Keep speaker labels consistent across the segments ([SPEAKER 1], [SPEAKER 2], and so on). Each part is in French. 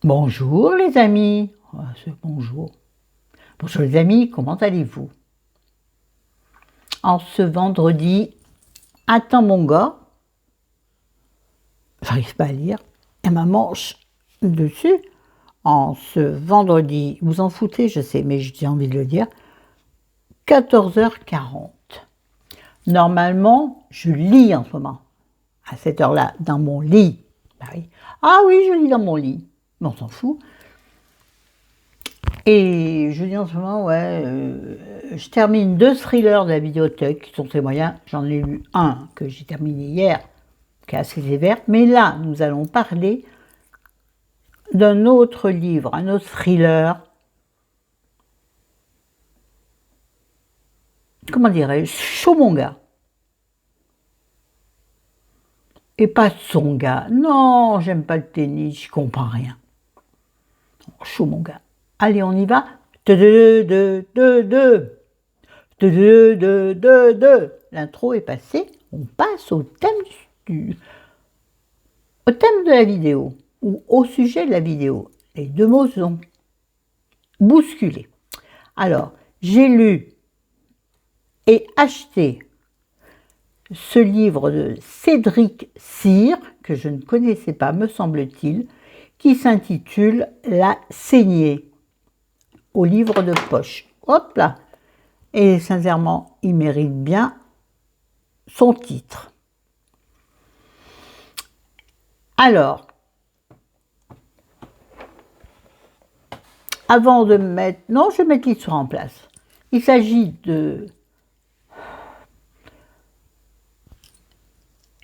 [SPEAKER 1] Bonjour les amis. Bonjour. Bonjour les amis, comment allez-vous? En ce vendredi, attends mon gars, j'arrive pas à lire, et ma manche dessus, en ce vendredi, vous en foutez, je sais, mais j'ai envie de le dire, 14h40. Normalement, je lis en ce moment, à cette heure-là, dans mon lit. Bah oui. Ah oui, je lis dans mon lit, mais on s'en fout. Et je dis en ce moment, ouais, je termine 2 thrillers de la vidéothèque qui sont très moyens. J'en ai lu un que j'ai terminé hier, qui est assez sévère. Mais là, nous allons parler d'un autre livre, un autre thriller. Comment dirais-je? Chaud mon gars. Et pas son gars. Non, j'aime pas le tennis, je comprends rien. Chaud mon gars. Allez, on y va. L'intro est passée. On passe au thème de la vidéo, ou au sujet de la vidéo. Les deux mots sont bousculés. Alors, j'ai lu et acheté ce livre de Cédric Cyr, que je ne connaissais pas, me semble-t-il, qui s'intitule La saignée, au livre de poche. Hop là! Et sincèrement, il mérite bien son titre. Alors, avant de mettre... Non, je vais mettre l'histoire en place. Il s'agit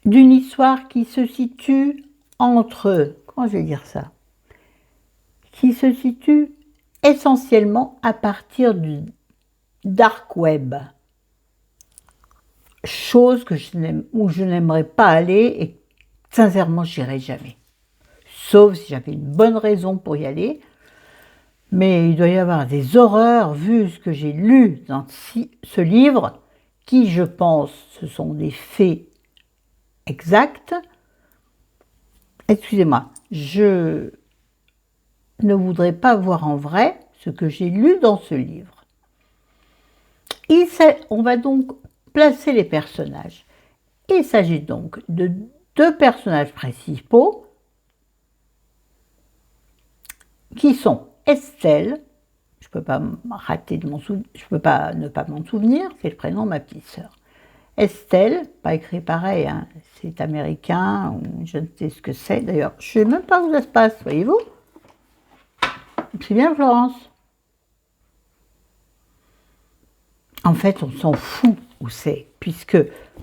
[SPEAKER 1] d'une histoire qui se situe entre... Comment je vais dire ça? Qui se situe essentiellement à partir du dark web. Chose que où je n'aimerais pas aller et sincèrement, j'irai jamais. Sauf si j'avais une bonne raison pour y aller. Mais il doit y avoir des horreurs, vu ce que j'ai lu dans ce livre, qui, je pense, ce sont des faits exacts. Excusez-moi, je ne voudrais pas voir en vrai ce que j'ai lu dans ce livre. On va donc placer les personnages. Il s'agit donc de 2 personnages principaux qui sont Estelle, je ne peux pas je peux pas ne pas m'en souvenir, c'est le prénom de ma petite sœur. Estelle, pas écrit pareil, hein, c'est américain, ou je ne sais ce que c'est d'ailleurs. Je ne sais même pas où ça se passe, voyez-vous. C'est bien Florence. En fait, on s'en fout où c'est, puisque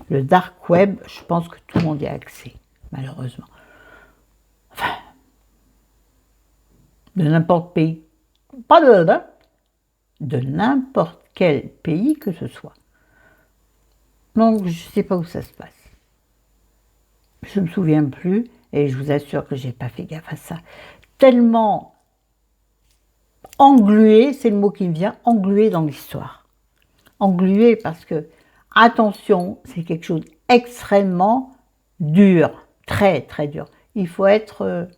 [SPEAKER 1] le dark web, je pense que tout le monde y a accès, malheureusement. Enfin, de n'importe pays, pas de n'importe quel pays que ce soit. Donc, je ne sais pas où ça se passe. Je ne me souviens plus, et je vous assure que je n'ai pas fait gaffe à ça. Tellement englué, c'est le mot qui me vient, englué dans l'histoire. Englué parce que, attention, c'est quelque chose d'extrêmement dur, très très dur. Il faut être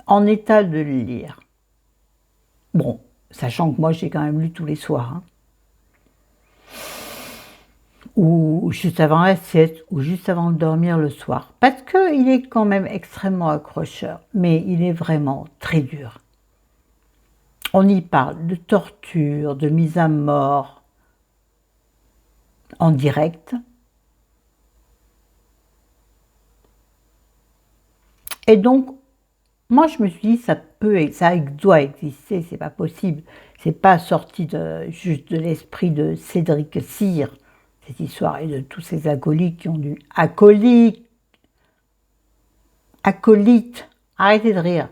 [SPEAKER 1] en état de le lire. Bon, sachant que moi j'ai quand même lu tous les soirs. Hein. Ou juste avant la sieste, ou juste avant de dormir le soir. Parce qu'il est quand même extrêmement accrocheur, mais il est vraiment très dur. On y parle de torture, de mise à mort en direct. Et donc, moi je me suis dit, ça doit exister, c'est pas possible. C'est pas sorti juste de l'esprit de Cédric Cyr, cette histoire, et de tous ces acolytes qui ont dû... Acolytes, arrêtez de rire,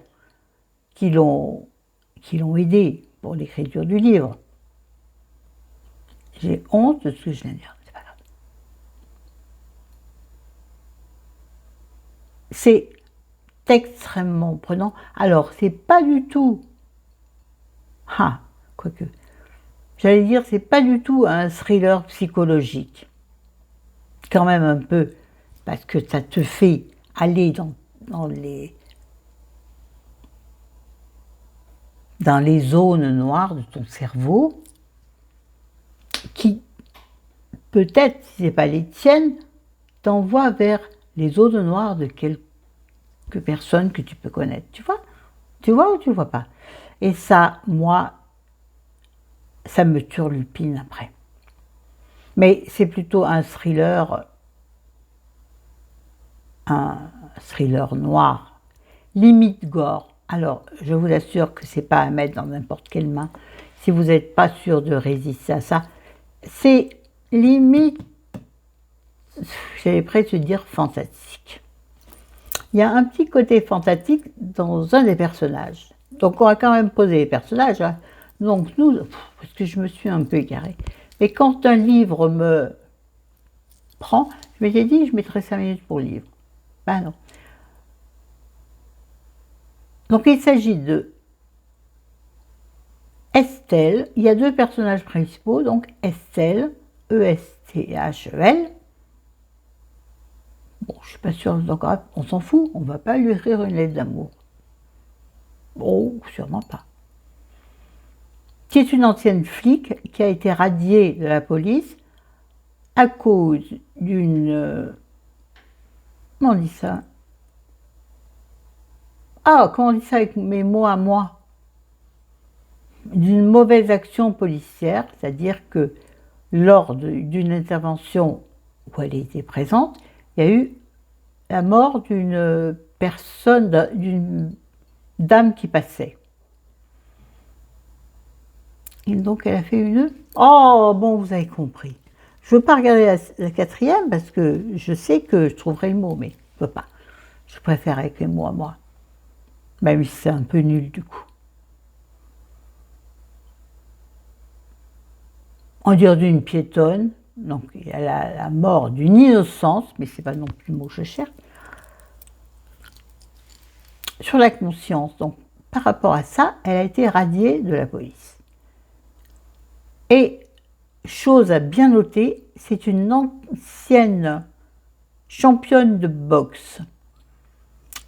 [SPEAKER 1] qui l'ont aidé pour l'écriture du livre. J'ai honte de ce que je viens de dire, c'est pas grave. C'est extrêmement prenant. Alors, c'est pas du tout... Ah, quoique... J'allais dire, c'est pas du tout un thriller psychologique. Quand même un peu, parce que ça te fait aller dans les dans les zones noires de ton cerveau qui, peut-être, si ce n'est pas les tiennes, t'envoient vers les zones noires de quelques personnes que tu peux connaître. Tu vois? Tu vois ou tu vois pas? Et ça, moi, ça me turlupine après. Mais c'est plutôt un thriller noir, limite gore. Alors, je vous assure que c'est pas à mettre dans n'importe quelle main. Si vous n'êtes pas sûr de résister à ça, c'est limite, j'avais presque dire fantastique. Il y a un petit côté fantastique dans un des personnages. Donc on va quand même poser les personnages. Hein. Donc nous, parce que je me suis un peu égarée. Et quand un livre me prend, je m'étais dit, je mettrais 5 minutes pour le livre. Ben non. Donc il s'agit de Estelle. Il y a deux personnages principaux, donc Estelle, E-S-T-H-E-L. Bon, je suis pas sûre, donc on s'en fout, on va pas lui écrire une lettre d'amour. Bon, sûrement pas. Qui est une ancienne flic qui a été radiée de la police à cause d'une... comment on dit ça? Ah, comment on dit ça avec mes mots à moi? D'une mauvaise action policière, c'est-à-dire que lors d'une intervention où elle était présente, il y a eu la mort d'une personne, d'une dame qui passait. Et donc elle a fait une... Oh, bon, vous avez compris. Je ne veux pas regarder la quatrième parce que je sais que je trouverai le mot, mais je ne peux pas. Je préfère avec les mots à moi. Même si c'est un peu nul du coup. On dirait d'une piétonne, donc il y a la mort d'une innocence, mais ce n'est pas non plus le mot que je cherche. Sur la conscience, donc par rapport à ça, elle a été radiée de la police. Et, chose à bien noter, c'est une ancienne championne de boxe.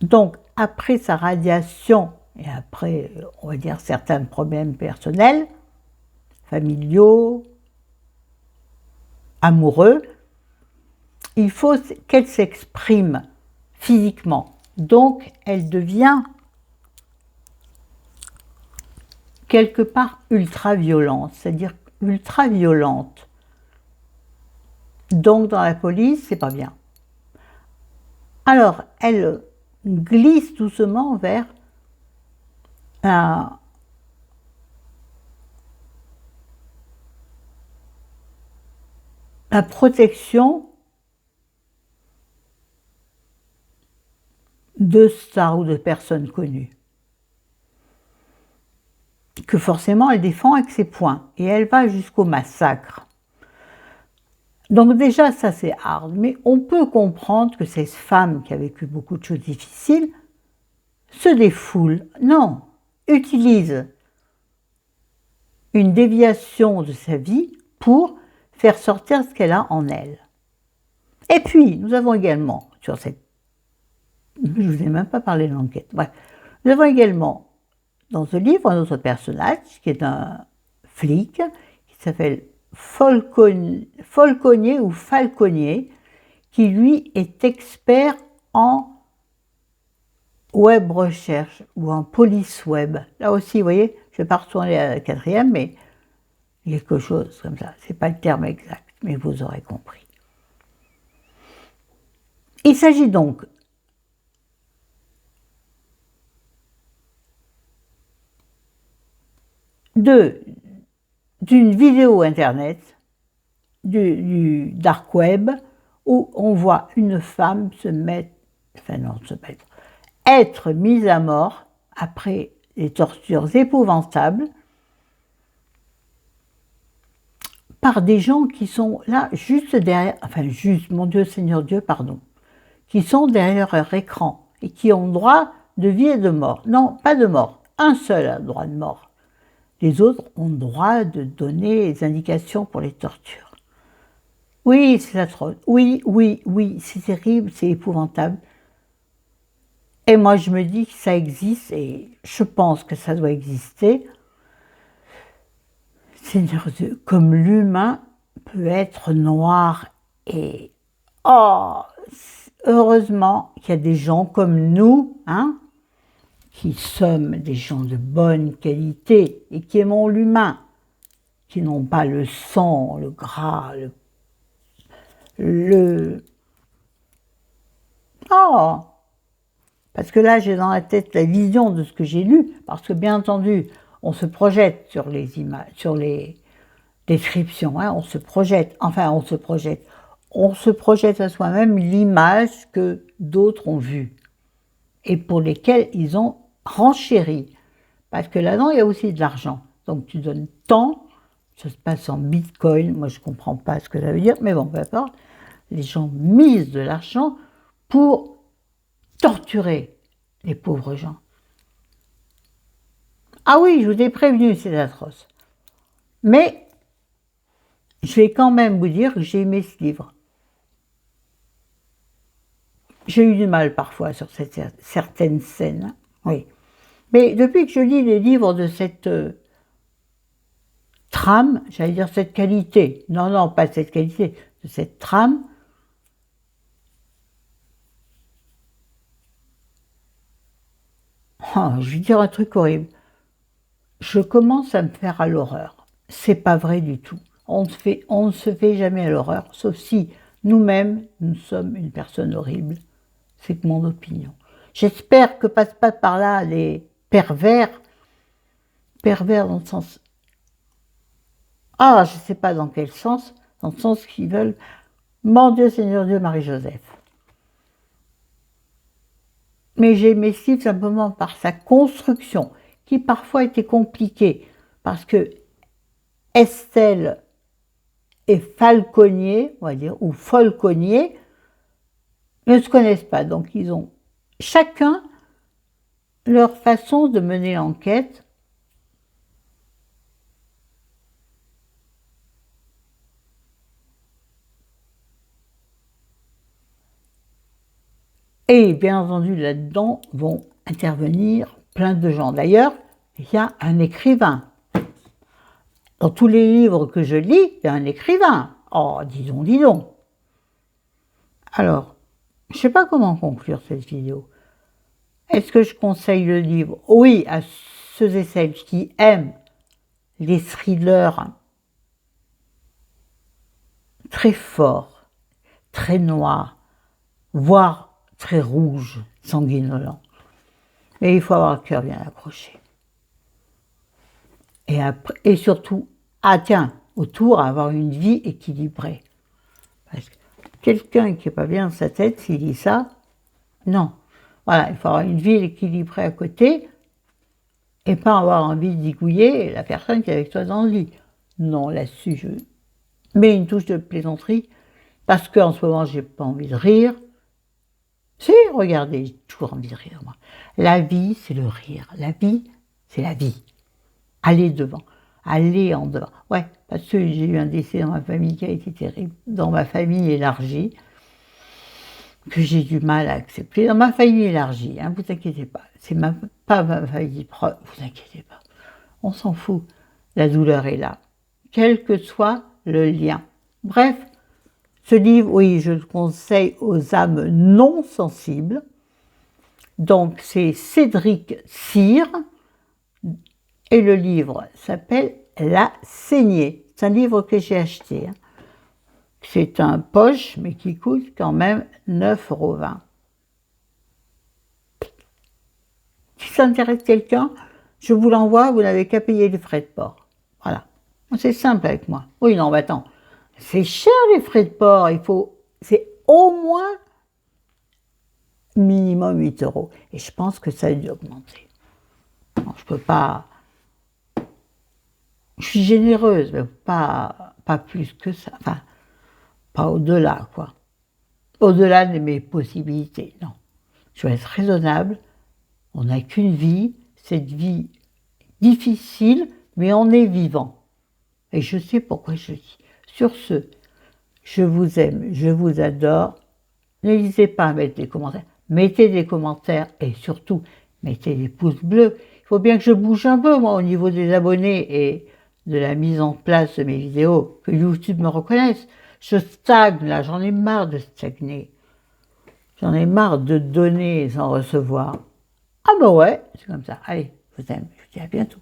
[SPEAKER 1] Donc, après sa radiation, et après, on va dire, certains problèmes personnels, familiaux, amoureux, il faut qu'elle s'exprime physiquement. Donc, elle devient quelque part ultra-violente, c'est-à-dire ultra-violente. Donc, dans la police, c'est pas bien. Alors, elle glisse doucement vers la protection de stars ou de personnes connues, que forcément elle défend avec ses poings, et elle va jusqu'au massacre. Donc déjà, ça c'est hard, mais on peut comprendre que cette femme qui a vécu beaucoup de choses difficiles se défoule, non, utilise une déviation de sa vie pour faire sortir ce qu'elle a en elle. Et puis, nous avons également, sur cette... je ne vous ai même pas parlé de l'enquête, bref, nous avons également dans ce livre un autre personnage qui est un flic qui s'appelle Falconier ou Falconier, qui lui est expert en web recherche ou en police web. Là aussi, vous voyez, je ne vais pas retourner à la quatrième, mais quelque chose comme ça. Ce n'est pas le terme exact, mais vous aurez compris. Il s'agit donc d'une vidéo internet, du dark web, où on voit une femme être mise à mort après des tortures épouvantables par des gens qui sont là juste derrière, mon Dieu, Seigneur Dieu, pardon, qui sont derrière leur écran et qui ont droit de vie et de mort. Non, pas de mort, un seul a droit de mort. Les autres ont droit de donner les indications pour les tortures. Oui, c'est atroce. Oui, c'est terrible, c'est épouvantable. Et moi, je me dis que ça existe, et je pense que ça doit exister. Seigneur Dieu, comme l'humain peut être noir et... Oh, heureusement qu'il y a des gens comme nous, hein, qui sommes des gens de bonne qualité et qui aimons l'humain, qui n'ont pas le sang, le gras, le... Oh, parce que là, j'ai dans la tête la vision de ce que j'ai lu, parce que bien entendu, on se projette sur les images, sur les descriptions, hein, on se projette à soi-même l'image que d'autres ont vue et pour lesquelles ils ont renchéri. Parce que là-dedans, il y a aussi de l'argent. Donc tu donnes tant, ça se passe en bitcoin, moi je ne comprends pas ce que ça veut dire, mais bon, peu importe. Les gens misent de l'argent pour torturer les pauvres gens. Ah oui, je vous ai prévenu, c'est atroce. Mais je vais quand même vous dire que j'ai aimé ce livre. J'ai eu du mal parfois sur certaines scènes, oui. Mais depuis que je lis les livres de cette trame, j'allais dire cette qualité, non, pas cette qualité, de cette trame, oh, je vais dire un truc horrible. Je commence à me faire à l'horreur. C'est pas vrai du tout. On ne se fait jamais à l'horreur, sauf si nous-mêmes, nous sommes une personne horrible. C'est mon opinion. J'espère que passent pas par là les pervers dans le sens... Ah, je ne sais pas dans quel sens, dans le sens qu'ils veulent... Mon Dieu, Seigneur Dieu, Marie-Joseph. Mais j'ai aimé ce livre simplement par sa construction, qui parfois était compliquée, parce que Estelle et Falconier, on va dire, ou Folconier, ne se connaissent pas. Donc ils ont chacun leur façon de mener l'enquête. Et bien entendu, là-dedans vont intervenir plein de gens. D'ailleurs, il y a un écrivain. Dans tous les livres que je lis, il y a un écrivain. Oh, dis donc. Alors, je ne sais pas comment conclure cette vidéo. Est-ce que je conseille le livre? Oui, à ceux et celles qui aiment les thrillers très forts, très noirs, voire très rouges, sanguinolents. Mais il faut avoir le cœur bien accroché. Et surtout, autour, avoir une vie équilibrée. Parce que quelqu'un qui n'est pas bien dans sa tête, s'il dit ça, non. Voilà, il faut avoir une vie équilibrée à côté et pas avoir envie de zigouiller la personne qui est avec toi dans le lit. Non, là-dessus, je mets une touche de plaisanterie parce qu'en ce moment, j'ai pas envie de rire. Si, regardez, j'ai toujours envie de rire, moi. La vie, c'est le rire. La vie, c'est la vie. Allez devant. Allez en devant. Ouais, parce que j'ai eu un décès dans ma famille qui a été terrible. Dans ma famille élargie, que j'ai du mal à accepter. Dans ma famille élargie, hein, vous inquiétez pas. C'est pas ma famille proche, vous inquiétez pas. On s'en fout. La douleur est là. Quel que soit le lien. Bref, ce livre, oui, je le conseille aux âmes non sensibles. Donc, c'est Cédric Cyr. Et le livre s'appelle La Saignée. C'est un livre que j'ai acheté. C'est un poche, mais qui coûte quand même 9,20 €. Si ça intéresse quelqu'un, je vous l'envoie, vous n'avez qu'à payer les frais de port. Voilà. C'est simple avec moi. Oui, non, mais attends. C'est cher les frais de port. C'est au moins minimum 8 €. Et je pense que ça a dû augmenter. Non, je peux pas... Je suis généreuse, mais pas plus que ça. Enfin, pas au-delà, quoi. Au-delà de mes possibilités, non. Je vais être raisonnable. On n'a qu'une vie. Cette vie difficile, mais on est vivant. Et je sais pourquoi je dis. Sur ce, je vous aime, je vous adore. N'hésitez pas à mettre des commentaires. mettez des commentaires et surtout, mettez des pouces bleus. Il faut bien que je bouge un peu, moi, au niveau des abonnés et de la mise en place de mes vidéos, que YouTube me reconnaisse. Je stagne là, j'en ai marre de stagner. J'en ai marre de donner sans recevoir. Ah bah ouais, c'est comme ça. Allez, je vous aime, je vous dis à bientôt.